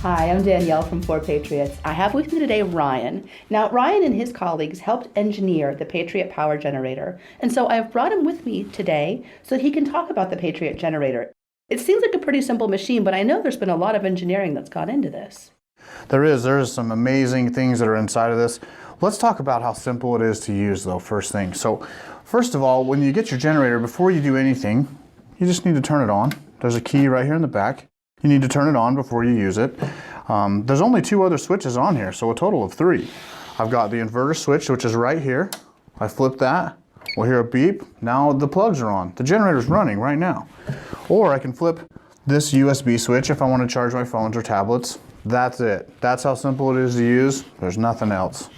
Hi, I'm Danielle from For Patriots. I have with me today Ryan. Now, Ryan and his colleagues helped engineer the Patriot Power Generator, and so I've brought him with me today so that he can talk about the Patriot Generator. It seems like a pretty simple machine, but I know there's been a lot of engineering that's gone into this. There is some amazing things that are inside of this. Let's talk about how simple it is to use though, first thing. So, first of all, when you get your generator, before you do anything, you just need to turn it on. There's a key right here in the back. You need to turn it on before you use it. There's only 2 other switches on here, so a total of 3. I've got the inverter switch, which is right here. I flip that, we'll hear a beep. Now the plugs are on. The generator's running right now. Or I can flip this USB switch if I want to charge my phones or tablets. That's it. That's how simple it is to use. There's nothing else.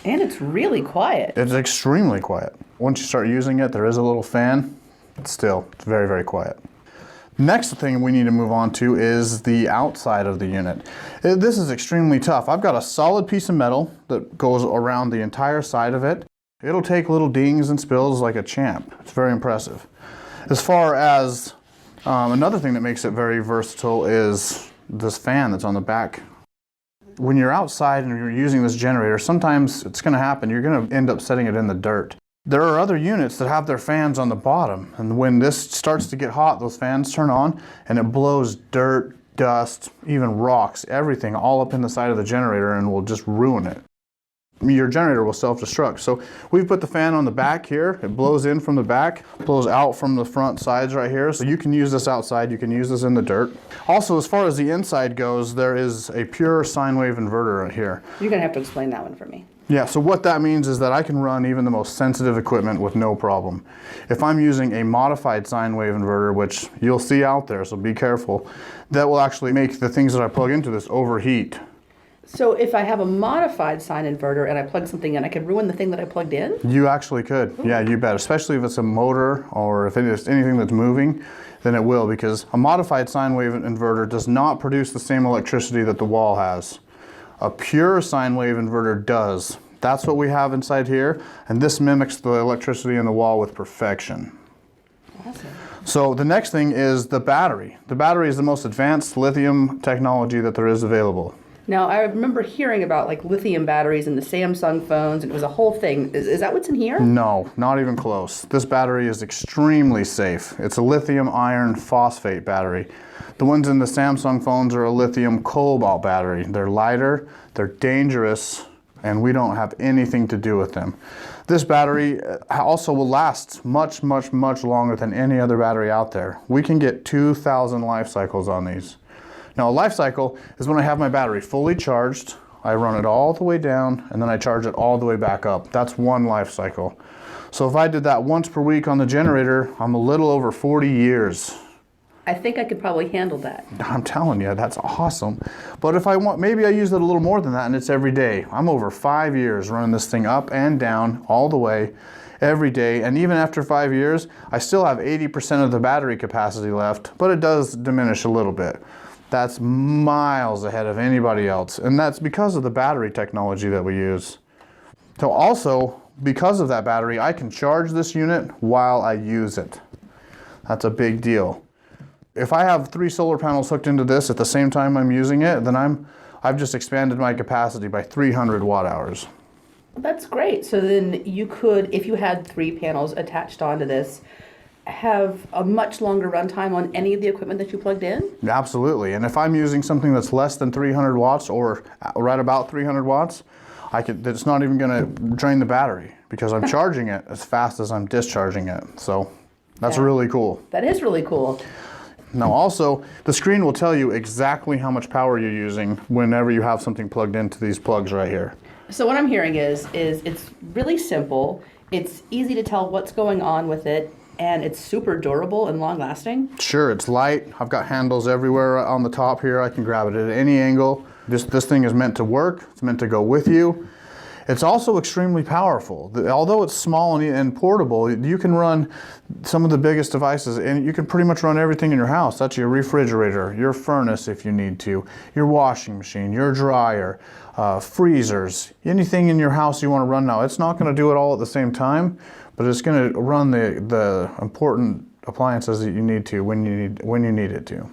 And it's really quiet. It's extremely quiet. Once you start using it, there is a little fan. Still, it's very, very quiet. Next thing we need to move on to is the outside of the unit. This is extremely tough. I've got a solid piece of metal that goes around the entire side of it. It'll take little dings and spills like a champ. It's very impressive. As far as another thing that makes it very versatile is this fan that's on the back. When you're outside and you're using this generator, sometimes it's going to happen. You're going to end up setting it in the dirt. There are other units that have their fans on the bottom, and when this starts to get hot, those fans turn on and it blows dirt, dust, even rocks, everything all up in the side of the generator and will just ruin it. Your generator will self-destruct. So we've put the fan on the back here. It blows in from the back, blows out from the front sides right here. So you can use this outside, you can use this in the dirt. Also, as far as the inside goes, there is a pure sine wave inverter right here. You're going to have to explain that one for me. Yeah, so what that means is that I can run even the most sensitive equipment with no problem. If I'm using a modified sine wave inverter, which you'll see out there, so be careful, that will actually make the things that I plug into this overheat. So if I have a modified sine inverter and I plug something in, I could ruin the thing that I plugged in? You actually could. Yeah, you bet. Especially if it's a motor or if it's anything that's moving, then it will, because a modified sine wave inverter does not produce the same electricity that the wall has. A pure sine wave inverter does. That's what we have inside here, and this mimics the electricity in the wall with perfection. Awesome. So the next thing is the battery. The battery is the most advanced lithium technology that there is available. Now, I remember hearing about like lithium batteries in the Samsung phones, and it was a whole thing. Is that what's in here? No, not even close. This battery is extremely safe. It's a lithium iron phosphate battery. The ones in the Samsung phones are a lithium cobalt battery. They're lighter, they're dangerous, and we don't have anything to do with them. This battery also will last much, much, much longer than any other battery out there. We can get 2,000 life cycles on these. Now, a life cycle is when I have my battery fully charged, I run it all the way down, and then I charge it all the way back up. That's one life cycle. So if I did that once per week on the generator, I'm a little over 40 years. I think I could probably handle that. I'm telling you, that's awesome. But if I want, maybe I use it a little more than that and it's every day. I'm over 5 years running this thing up and down all the way every day. And even after 5 years, I still have 80% of the battery capacity left, but it does diminish a little bit. That's miles ahead of anybody else. And that's because of the battery technology that we use. So also, because of that battery, I can charge this unit while I use it. That's a big deal. If I have 3 solar panels hooked into this at the same time I'm using it, then I've just expanded my capacity by 300 watt hours. That's great. So then you could, if you had 3 panels attached onto this, have a much longer runtime on any of the equipment that you plugged in? Absolutely. And if I'm using something that's less than 300 watts or right about 300 watts, it's not even going to drain the battery because I'm charging it as fast as I'm discharging it. So that's really cool. That is really cool. Now also, the screen will tell you exactly how much power you're using whenever you have something plugged into these plugs right here. So what I'm hearing is it's really simple, it's easy to tell what's going on with it, and it's super durable and long lasting. Sure, it's light. I've got handles everywhere on the top here. I can grab it at any angle. This thing is meant to work. It's meant to go with you. It's also extremely powerful. Although it's small and portable, you can run some of the biggest devices, and you can pretty much run everything in your house. That's your refrigerator, your furnace if you need to, your washing machine, your dryer, freezers, anything in your house you want to run now. It's not going to do it all at the same time, but it's going to run the important appliances that you need to when you need it to.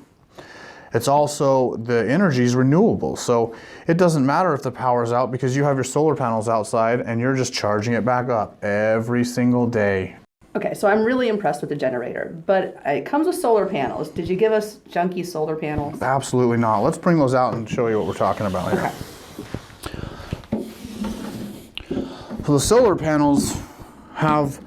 It's also, the energy is renewable. So it doesn't matter if the power's out because you have your solar panels outside and you're just charging it back up every single day. Okay, so I'm really impressed with the generator, but it comes with solar panels. Did you give us junky solar panels? Absolutely not. Let's bring those out and show you what we're talking about here. Okay. So the solar panels have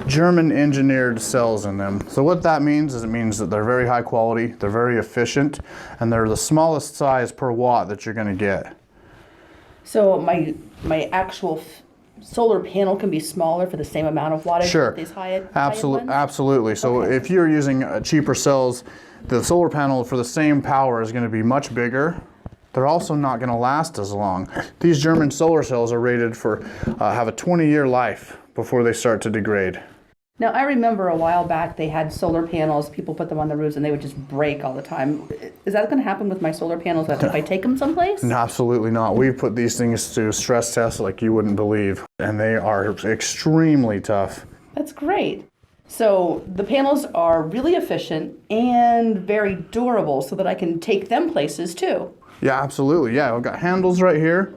German engineered cells in them. So what that means is it means that they're very high quality, they're very efficient, and they're the smallest size per watt that you're going to get. So my actual solar panel can be smaller for the same amount of wattage. Sure. These high Absolutely. So okay. if you're using cheaper cells, the solar panel for the same power is going to be much bigger. They're also not going to last as long. These German solar cells are rated for have a 20-year life before they start to degrade. Now, I remember a while back they had solar panels, people put them on the roofs and they would just break all the time. Is that going to happen with my solar panels if I take them someplace? No, absolutely not. We've put these things to stress tests like you wouldn't believe, and they are extremely tough. That's great. So the panels are really efficient and very durable so that I can take them places too. Yeah, absolutely. Yeah, I've got handles right here.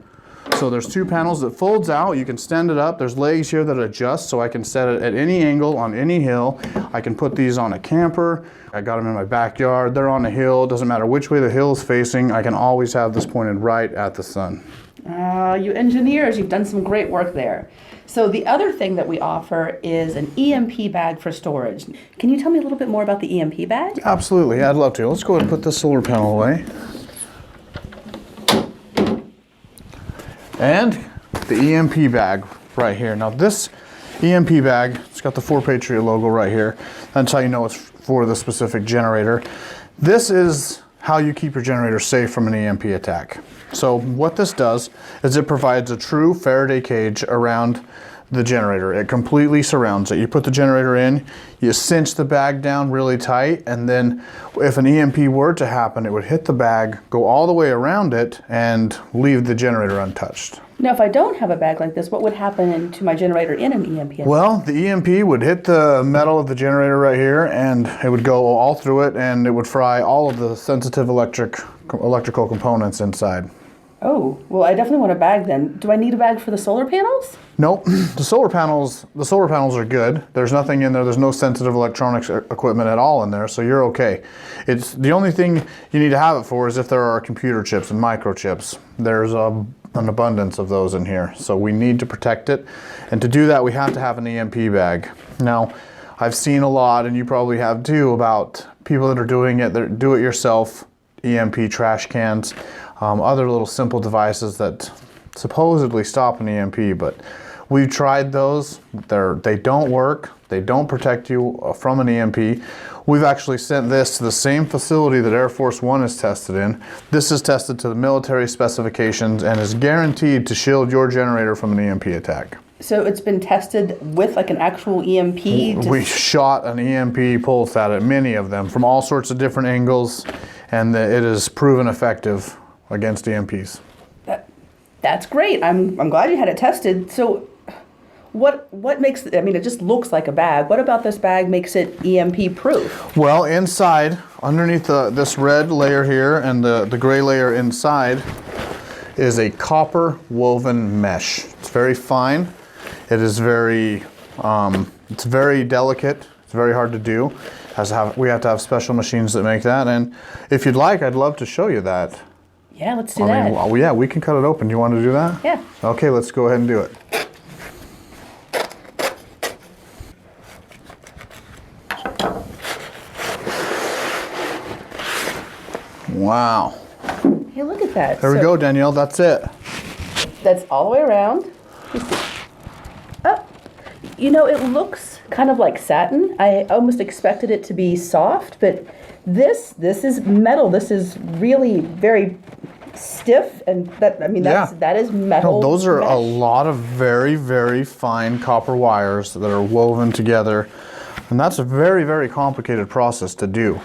So there's two panels that folds out. You can stand it up. There's legs here that adjust so I can set it at any angle on any hill. I can put these on a camper. I got them in my backyard. They're on a hill. Doesn't matter which way the hill is facing. I can always have this pointed right at the sun. You engineers, you've done some great work there. So the other thing that we offer is an EMP bag for storage. Can you tell me a little bit more about the EMP bag? Absolutely. Yeah, I'd love to. Let's go ahead and put this solar panel away. And the EMP bag right here. Now this EMP bag, it's got the For Patriot logo right here. That's how you know it's for the specific generator. This is how you keep your generator safe from an EMP attack. So what this does is it provides a true Faraday cage around the generator. It completely surrounds it. You put the generator in, you cinch the bag down really tight, and then if an EMP were to happen, it would hit the bag, go all the way around it, and leave the generator untouched. Now, if I don't have a bag like this, what would happen to my generator in an EMP attack? Well, the EMP would hit the metal of the generator right here, and it would go all through it, and it would fry all of the sensitive electrical components inside. Oh, well, I definitely want a bag then. Do I need a bag for the solar panels? Nope. The solar panels are good. There's nothing in there. There's no sensitive electronics equipment at all in there, so you're okay. It's the only thing you need to have it for is if there are computer chips and microchips. There's an abundance of those in here, so we need to protect it. And to do that, we have to have an EMP bag. Now, I've seen a lot, and you probably have too, about people that are doing it, that do it yourself, EMP trash cans, other little simple devices that supposedly stop an EMP, but we've tried those. They don't work. They don't protect you from an EMP. We've actually sent this to the same facility that Air Force One is tested in. This is tested to the military specifications and is guaranteed to shield your generator from an EMP attack. So it's been tested with like an actual EMP? We shot an EMP pulse at it, many of them, from all sorts of different angles, and it is proven effective against EMPs. That's great. I'm glad you had it tested. So what makes it, I mean, it just looks like a bag. What about this bag makes it EMP proof? Well, inside, underneath this red layer here and the gray layer inside is a copper woven mesh. It's very fine. It is it's very delicate. It's very hard to do. We have to have special machines that make that. And if you'd like, I'd love to show you that. Yeah, let's do that. Well, yeah, we can cut it open. Do you want to do that? Yeah. Okay, let's go ahead and do it. Wow. Hey, look at that. There we go, Danielle. That's it. That's all the way around. Oh, you know, it looks kind of like satin. I almost expected it to be soft, but this is metal. This is really very stiff, and that is metal. No, those are mesh. a lot of very, very fine copper wires that are woven together, and that's a very, very complicated process to do.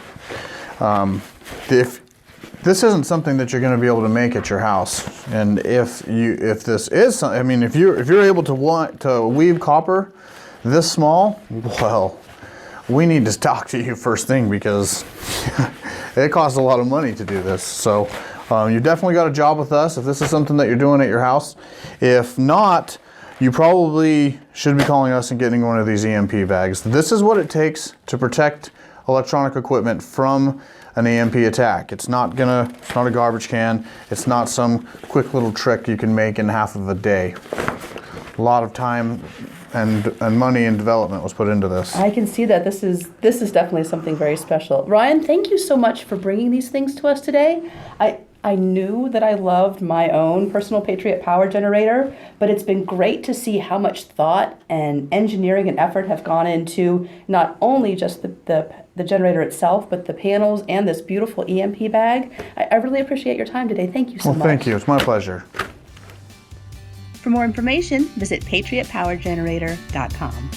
If this isn't something that you're going to be able to make at your house, and if this is, I mean, if you're able to weave copper this small, well, we need to talk to you first thing, because It costs a lot of money to do this. So you definitely got a job with us if this is something that you're doing at your house. If not, you probably should be calling us and getting one of these EMP bags. This is what it takes to protect electronic equipment from an EMP attack. It's not a garbage can. It's not some quick little trick you can make in half of a day. A lot of time and money and development was put into this. I can see that this is definitely something very special. Ryan, thank you so much for bringing these things to us today. I knew that I loved my own personal Patriot Power Generator, but it's been great to see how much thought and engineering and effort have gone into not only just the generator itself, but the panels and this beautiful EMP bag. I really appreciate your time today. Thank you so much. Well, thank you. It's my pleasure. For more information, visit patriotpowergenerator.com.